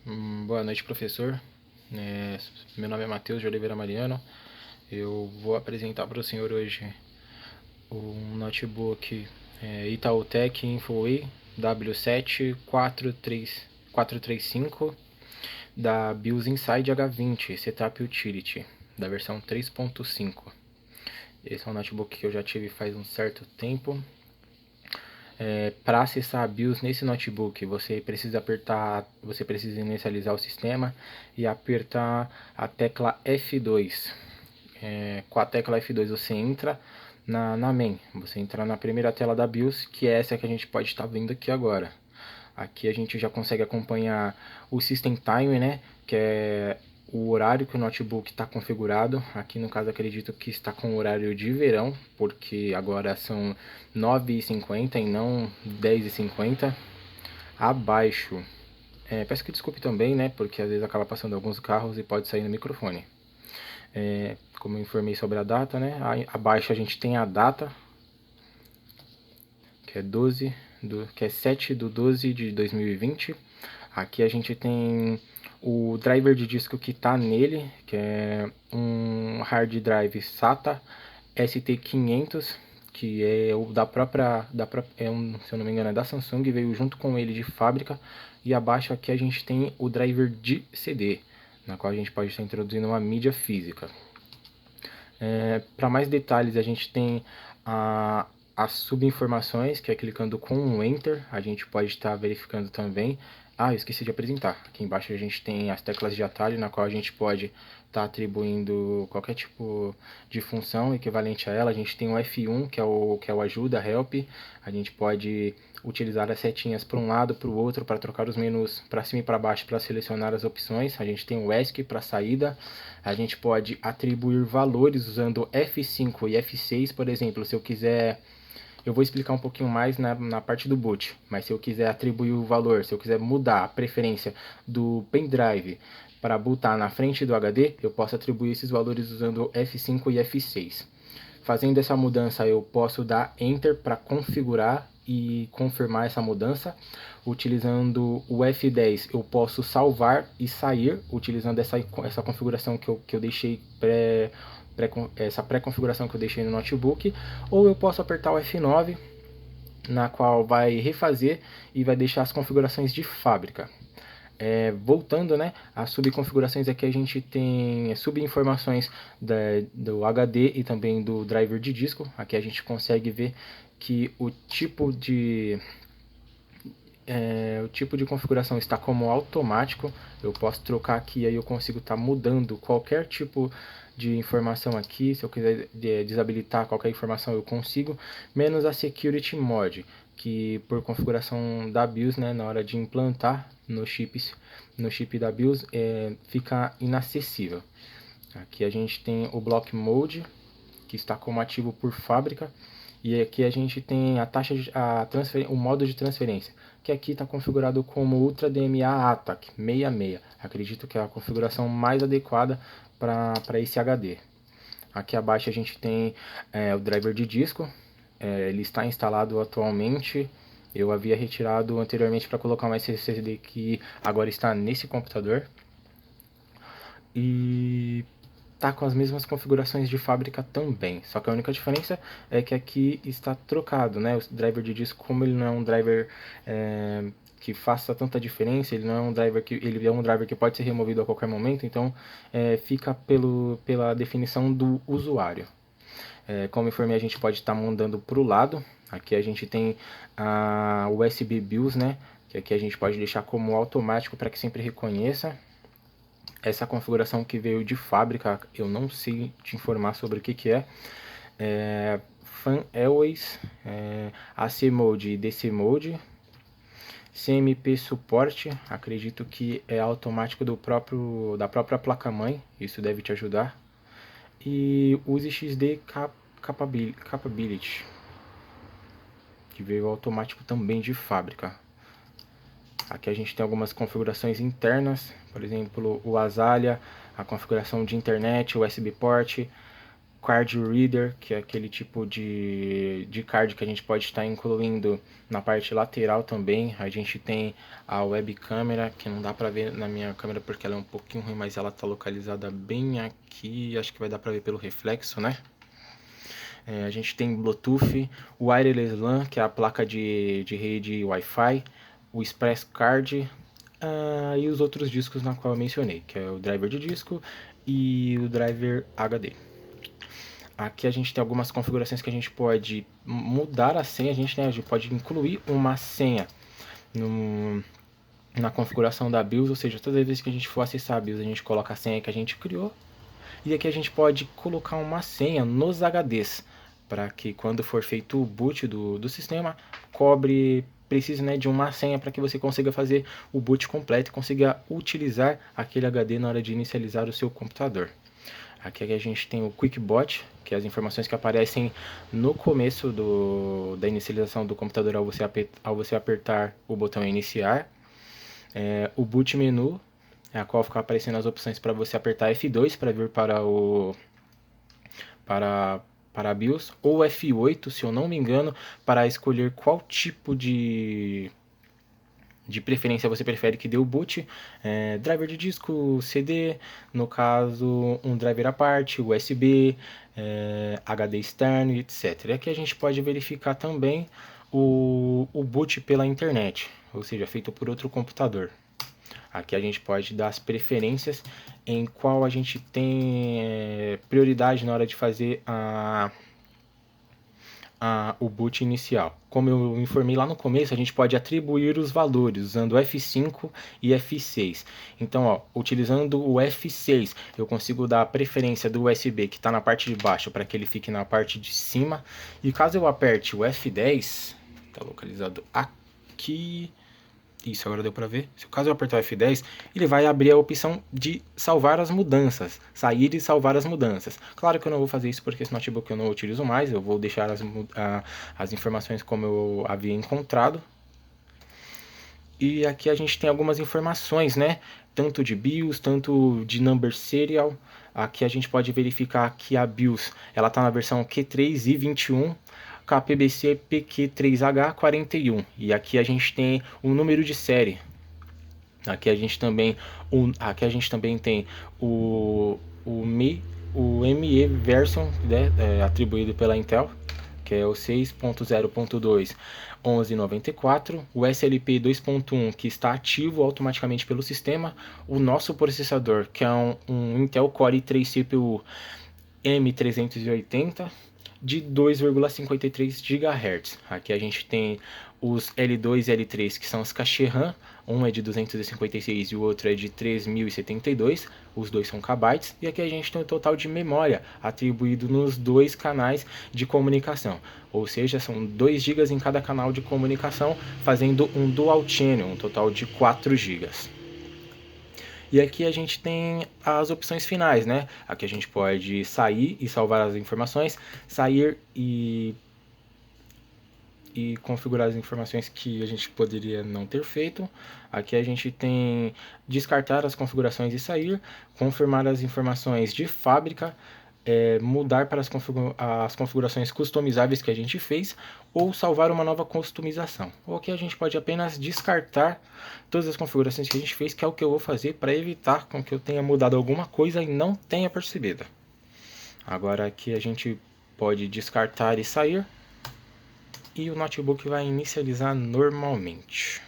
Boa noite, professor. Meu nome é Matheus de Oliveira Mariano. Eu vou apresentar para o senhor hoje um notebook Itautec InfoWay W7 435 da BIOS Inside H20 Setup Utility, da versão 3.5. Esse é um notebook que eu já tive faz um certo tempo. Para acessar a BIOS nesse notebook, você precisa inicializar o sistema e apertar a tecla F2. Com a tecla F2 você entra na main, você entra na primeira tela da BIOS, que é essa que a gente pode estar vendo aqui agora. Aqui a gente já consegue acompanhar o System Time, né, que é o horário que o notebook está configurado. Aqui no caso acredito que está com o horário de verão, porque agora são 9h50 e não 10h50. Abaixo, peço que desculpe também, né, porque às vezes acaba passando alguns carros e pode sair no microfone. Como eu informei sobre a data, né, abaixo a gente tem a data, que é 7 de 2020. Aqui a gente tem o driver de disco que está nele, que é um hard drive SATA ST500, que é o se eu não me engano é da Samsung, veio junto com ele de fábrica. E abaixo aqui a gente tem o driver de CD, na qual a gente pode estar introduzindo uma mídia física. Para mais detalhes a gente tem as subinformações, que é clicando com um Enter, a gente pode estar verificando também. Eu esqueci de apresentar. Aqui embaixo a gente tem as teclas de atalho, na qual a gente pode estar atribuindo qualquer tipo de função equivalente a ela. A gente tem o F1, que é o ajuda, help. A gente pode utilizar as setinhas para um lado, para o outro, para trocar os menus para cima e para baixo, para selecionar as opções. A gente tem o ESC para saída. A gente pode atribuir valores usando F5 e F6, por exemplo. Se eu quiser, eu vou explicar um pouquinho mais na parte do boot, mas se eu quiser atribuir o valor, se eu quiser mudar a preferência do pendrive para botar na frente do HD, eu posso atribuir esses valores usando F5 e F6. Fazendo essa mudança, eu posso dar Enter para configurar e confirmar essa mudança. Utilizando o F10, eu posso salvar e sair, utilizando essa configuração que eu deixei essa pré-configuração que eu deixei no notebook. Ou eu posso apertar o F9, na qual vai refazer e vai deixar as configurações de fábrica. Voltando, né, as subconfigurações aqui, a gente tem subinformações do HD e também do driver de disco. Aqui a gente consegue ver que o tipo de configuração está como automático. Eu posso trocar aqui, aí eu consigo estar mudando qualquer tipo de informação aqui. Se eu quiser desabilitar qualquer informação, eu consigo, menos a Security Mode, que por configuração da BIOS, né, na hora de implantar no chip da BIOS, fica inacessível. Aqui a gente tem o Block Mode, que está como ativo por fábrica. E aqui a gente tem o modo de transferência, que aqui está configurado como Ultra DMA ATAC 66. Acredito que é a configuração mais adequada para esse HD. Aqui abaixo a gente tem o driver de disco. Ele está instalado atualmente. Eu havia retirado anteriormente para colocar um SSD que agora está nesse computador. E tá com as mesmas configurações de fábrica também, só que a única diferença é que aqui está trocado, né? O driver de disco, como ele não é um driver que faça tanta diferença, ele é um driver que pode ser removido a qualquer momento, então fica pela definição do usuário. Como informei, a gente pode estar mandando para o lado. Aqui a gente tem a USB BIOS, né? Que aqui a gente pode deixar como automático para que sempre reconheça. Essa configuração que veio de fábrica, eu não sei te informar sobre o que é. Fan Airways, AC Mode e DC Mode, CMP Suporte, acredito que é automático da própria placa-mãe, isso deve te ajudar. E use XD Capability, que veio automático também de fábrica. Aqui a gente tem algumas configurações internas, por exemplo, o Azalia, a configuração de internet, USB port, card reader, que é aquele tipo de card que a gente pode estar incluindo na parte lateral também. A gente tem a web câmera, que não dá para ver na minha câmera porque ela é um pouquinho ruim, mas ela está localizada bem aqui, acho que vai dar para ver pelo reflexo, né? A gente tem Bluetooth, o Wireless LAN, que é a placa de rede Wi-Fi, o Express Card, e os outros discos na qual eu mencionei, que é o driver de disco e o driver HD. Aqui a gente tem algumas configurações que a gente pode mudar a senha, a gente pode incluir uma senha na configuração da BIOS, ou seja, todas as vezes que a gente for acessar a BIOS, a gente coloca a senha que a gente criou. E aqui a gente pode colocar uma senha nos HDs, para que quando for feito o boot do sistema, precise, né, de uma senha para que você consiga fazer o boot completo e consiga utilizar aquele HD na hora de inicializar o seu computador. Aqui a gente tem o QuickBoot, que é as informações que aparecem no começo da inicialização do computador ao você apertar o botão iniciar. O boot menu, a qual fica aparecendo as opções para você apertar F2 para vir para a BIOS, ou F8, se eu não me engano, para escolher qual tipo de preferência você prefere que dê o boot, driver de disco, CD, no caso um driver à parte, USB, HD externo, etc. E aqui a gente pode verificar também o boot pela internet, ou seja, feito por outro computador. Aqui a gente pode dar as preferências em qual a gente tem prioridade na hora de fazer o boot inicial. Como eu informei lá no começo, a gente pode atribuir os valores usando F5 e F6. Então, ó, utilizando o F6, eu consigo dar a preferência do USB que está na parte de baixo para que ele fique na parte de cima. E caso eu aperte o F10, está localizado aqui. Isso, agora deu para ver. Se caso eu apertar o F10, ele vai abrir a opção de salvar as mudanças, sair e salvar as mudanças. Claro que eu não vou fazer isso porque esse notebook eu não utilizo mais, eu vou deixar as informações como eu havia encontrado. E aqui a gente tem algumas informações, né? Tanto de BIOS, tanto de number serial. Aqui a gente pode verificar que a BIOS ela está na versão Q3 e 21. KPBC PQ3H41 e aqui a gente tem o número de série. Aqui a gente também tem o ME version, né, atribuído pela Intel, que é o 6.0.2 1194, o SLP 2.1 que está ativo automaticamente pelo sistema, o nosso processador que é um Intel Core i3 CPU M380 de 2,53 GHz. Aqui a gente tem os L2 e L3 que são os cachê RAM, um é de 256 e o outro é de 3072, os dois são KB, e aqui a gente tem o total de memória atribuído nos dois canais de comunicação, ou seja, são 2 GB em cada canal de comunicação, fazendo um dual channel, um total de 4 GB. E aqui a gente tem as opções finais, né? Aqui a gente pode sair e salvar as informações, sair e configurar as informações que a gente poderia não ter feito. Aqui a gente tem descartar as configurações e sair, confirmar as informações de fábrica, mudar para as configurações customizáveis que a gente fez ou salvar uma nova customização. Ou aqui a gente pode apenas descartar todas as configurações que a gente fez, que é o que eu vou fazer para evitar com que eu tenha mudado alguma coisa e não tenha percebido. Agora aqui a gente pode descartar e sair e o notebook vai inicializar normalmente.